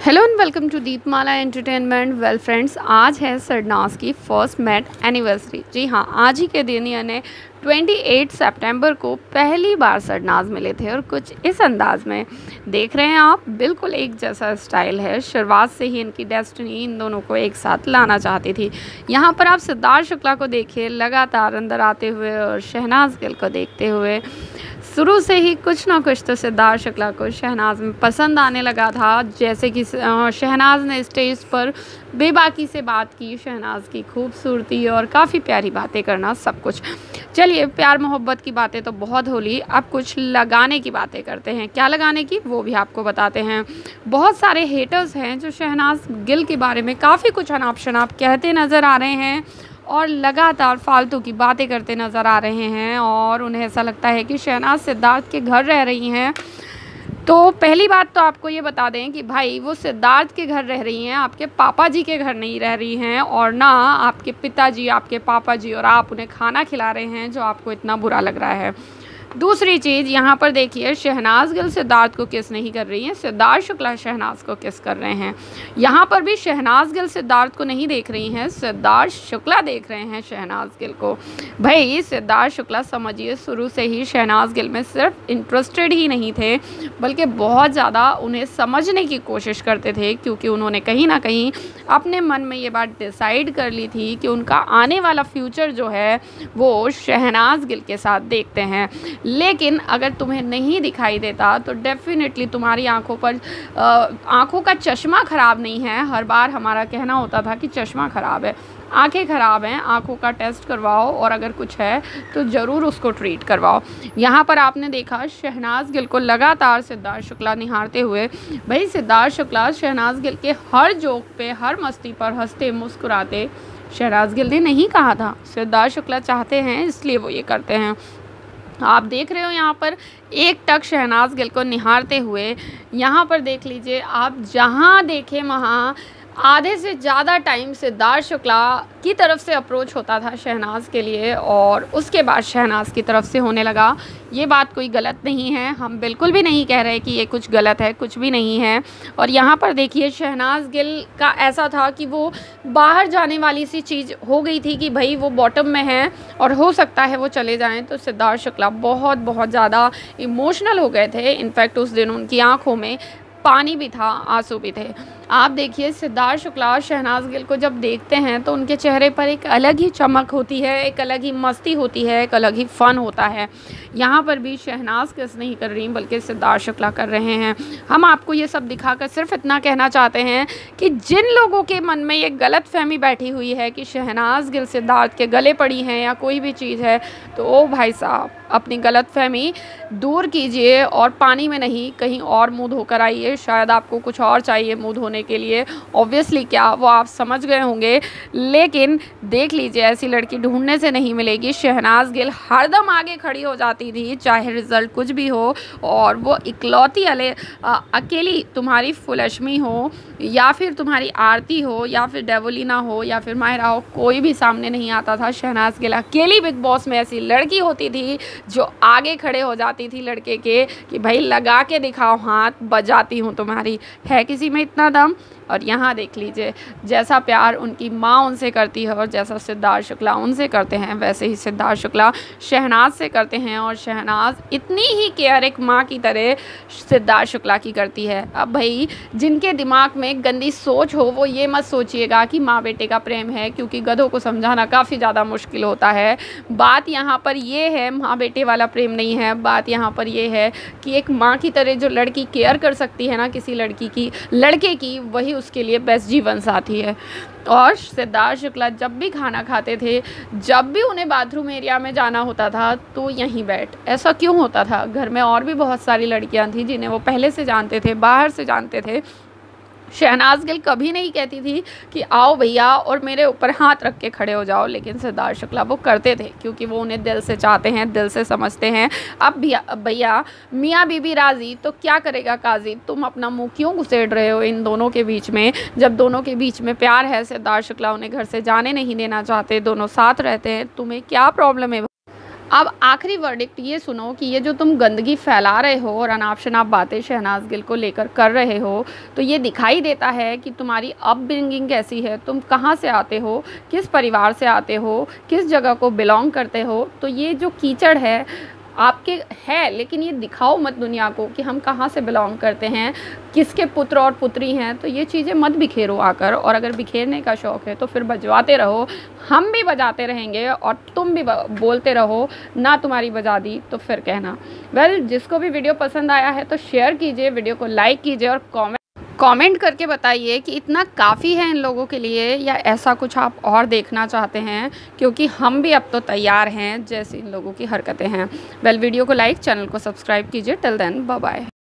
Hello and welcome to Deepmala entertainment. Well friends, आज है सरनाज की फर्स्ट मैट एनिवर्सरी। जी हाँ, आज ही के दिन यानी 28 सितंबर को पहली बार सरनाज मिले थे और कुछ इस अंदाज में देख रहे हैं आप। बिल्कुल एक जैसा स्टाइल है। शुरुआत से ही इनकी डेस्टिनी इन दोनों को एक साथ लाना चाहती थी। यहाँ पर आप सिद्धार्थ शुक्ला को देखिए लगातार अंदर आते हुए और शहनाज गिल को देखते हुए। शुरू से ही कुछ ना कुछ तो सिद्धार्थ शुक्ला को शहनाज में पसंद आने लगा था। जैसे कि शहनाज ने स्टेज पर बेबाकी से बात की, शहनाज की खूबसूरती और काफ़ी प्यारी बातें करना, सब कुछ। चलिए, प्यार मोहब्बत की बातें तो बहुत हो ली, अब कुछ लगाने की बातें करते हैं। क्या लगाने की, वो भी आपको बताते हैं। बहुत सारे हेटर्स हैं जो शहनाज गिल के बारे में काफ़ी कुछ अनाप शनाप कहते नज़र आ रहे हैं और लगातार फालतू की बातें करते नज़र आ रहे हैं और उन्हें ऐसा लगता है कि शहनाज सिद्धार्थ के घर रह रही हैं। तो पहली बात तो आपको ये बता दें कि भाई वो सिद्धार्थ के घर रह रही हैं, आपके पापा जी के घर नहीं रह रही हैं, और ना आपके पिताजी, आपके पापा जी और आप उन्हें खाना खिला रहे हैं जो आपको इतना बुरा लग रहा है। दूसरी चीज़, यहाँ पर देखिए, शहनाज गिल सिद्धार्थ को किस नहीं कर रही हैं, सिद्धार्थ शुक्ला शहनाज को किस कर रहे हैं। यहाँ पर भी शहनाज गिल सिद्धार्थ को नहीं देख रही हैं, सिद्धार्थ शुक्ला देख रहे हैं शहनाज गिल को। भाई सिद्धार्थ शुक्ला समझिए शुरू से ही शहनाज गिल में सिर्फ इंटरेस्टेड ही नहीं थे, बल्कि बहुत ज़्यादा उन्हें समझने की कोशिश करते थे, क्योंकि उन्होंने कहीं ना कहीं अपने मन में ये बात डिसाइड कर ली थी कि उनका आने वाला फ्यूचर जो है वो शहनाज गिल के साथ देखते हैं। लेकिन अगर तुम्हें नहीं दिखाई देता तो डेफिनेटली तुम्हारी आंखों का चश्मा ख़राब नहीं है। हर बार हमारा कहना होता था कि चश्मा ख़राब है, आंखें ख़राब हैं, आंखों का टेस्ट करवाओ और अगर कुछ है तो ज़रूर उसको ट्रीट करवाओ। यहाँ पर आपने देखा शहनाज गिल को लगातार सिद्धार्थ शुक्ला निहारते हुए। भाई सिद्धार्थ शुक्ला शहनाज गिल के हर जोक पे, हर मस्ती पर हंसते मुस्कुराते। शहनाज गिल ने नहीं कहा था, सिद्धार्थ शुक्ला चाहते हैं इसलिए वो ये करते हैं। आप देख रहे हो यहाँ पर एक टक शहनाज गिल को निहारते हुए। यहाँ पर देख लीजिए आप, जहाँ देखें वहाँ आधे से ज़्यादा टाइम सिद्धार्थ शुक्ला की तरफ से अप्रोच होता था शहनाज के लिए और उसके बाद शहनाज की तरफ से होने लगा। ये बात कोई गलत नहीं है, हम बिल्कुल भी नहीं कह रहे कि ये कुछ गलत है, कुछ भी नहीं है। और यहाँ पर देखिए शहनाज गिल का ऐसा था कि वो बाहर जाने वाली सी चीज़ हो गई थी कि भाई वो बॉटम में है और हो सकता है वो चले जाएं। तो सिद्धार्थ शुक्ला बहुत बहुत ज़्यादा इमोशनल हो गए थे। इनफैक्ट उस दिन उनकी आँखों में पानी भी था, आंसू भी थे। आप देखिए सिद्धार्थ शुक्ला शहनाज गिल को जब देखते हैं तो उनके चेहरे पर एक अलग ही चमक होती है, एक अलग ही मस्ती होती है, एक अलग ही फ़न होता है। यहाँ पर भी शहनाज किस नहीं कर रही बल्कि सिद्धार्थ शुक्ला कर रहे हैं। हम आपको ये सब दिखाकर सिर्फ इतना कहना चाहते हैं कि जिन लोगों के मन में ये गलत फहमी बैठी हुई है कि शहनाज गिल सिद्धार्थ के गले पड़ी हैं या कोई भी चीज़ है, तो ओ भाई साहब अपनी गलत फहमी दूर कीजिए और पानी में नहीं कहीं और मुँह धोकर आइए। शायद आपको कुछ और चाहिए मुँह धोने के लिए, ऑब्वियसली क्या वो आप समझ गए होंगे। लेकिन देख लीजिए ऐसी लड़की ढूंढने से नहीं मिलेगी। शहनाज गिल हरदम आगे खड़ी हो जाती थी, चाहे रिजल्ट कुछ भी हो, और वो इकलौती अकेली तुम्हारी फुलश्मी हो या फिर तुम्हारी आरती हो या फिर डेवोलिना हो या फिर माहिरा हो, कोई भी सामने नहीं आता था। शहनाज गिल अकेली बिग बॉस में ऐसी लड़की होती थी जो आगे खड़े हो जाती थी लड़के के कि भाई लगा के दिखाओ हाथ, बजाती हूँ तुम्हारी, है किसी में इतना दम। और यहाँ देख लीजिए जैसा प्यार उनकी माँ उनसे करती है और जैसा सिद्धार्थ शुक्ला उनसे करते हैं, वैसे ही सिद्धार्थ शुक्ला शहनाज से करते हैं और शहनाज इतनी ही केयर एक माँ की तरह सिद्धार्थ शुक्ला की करती है। अब भाई जिनके दिमाग में गंदी सोच हो वो ये मत सोचिएगा कि माँ बेटे का प्रेम है, क्योंकि गधों को समझाना काफ़ी ज़्यादा मुश्किल होता है। बात यहाँ पर ये है, माँ बेटे वाला प्रेम नहीं है। बात यहाँ पर ये है कि एक माँ की तरह जो लड़की केयर कर सकती है ना किसी लड़के की, वही उसके लिए बेस्ट जीवन साथी है। और सिद्धार्थ शुक्ला जब भी खाना खाते थे, जब भी उन्हें बाथरूम एरिया में जाना होता था तो यहीं बैठ। ऐसा क्यों होता था? घर में और भी बहुत सारी लड़कियां थी जिन्हें वो पहले से जानते थे, बाहर से जानते थे। शहनाज गिल कभी नहीं कहती थी कि आओ भैया और मेरे ऊपर हाथ रख के खड़े हो जाओ, लेकिन सिद्धार्थ शुक्ला वो करते थे क्योंकि वो उन्हें दिल से चाहते हैं, दिल से समझते हैं। अब भैया मियाँ बीबी राजी तो क्या करेगा काजी? तुम अपना मुंह क्यों घुसेड़ रहे हो इन दोनों के बीच में, जब दोनों के बीच में प्यार है। सिद्धार्थ शुक्ला उन्हें घर से जाने नहीं देना चाहते, दोनों साथ रहते हैं, तुम्हें क्या प्रॉब्लम है? अब आखिरी वर्डिक्ट ये सुनो कि ये जो तुम गंदगी फैला रहे हो और अनाप शनाप बातें शहनाज गिल को लेकर कर रहे हो, तो ये दिखाई देता है कि तुम्हारी अपब्रिंगिंग कैसी है, तुम कहाँ से आते हो, किस परिवार से आते हो, किस जगह को बिलोंग करते हो। तो ये जो कीचड़ है आपके है, लेकिन ये दिखाओ मत दुनिया को कि हम कहाँ से बिलोंग करते हैं, किसके पुत्र और पुत्री हैं। तो ये चीज़ें मत बिखेरो आकर, और अगर बिखेरने का शौक़ है तो फिर बजवाते रहो, हम भी बजाते रहेंगे और तुम भी बोलते रहो। ना तुम्हारी बजा दी तो फिर कहना। जिसको भी वीडियो पसंद आया है तो शेयर कीजिए, वीडियो को लाइक कीजिए और कमेंट करके बताइए कि इतना काफ़ी है इन लोगों के लिए, या ऐसा कुछ आप और देखना चाहते हैं, क्योंकि हम भी अब तो तैयार हैं जैसी इन लोगों की हरकतें हैं। वीडियो को लाइक, चैनल को सब्सक्राइब कीजिए। Till then bye bye.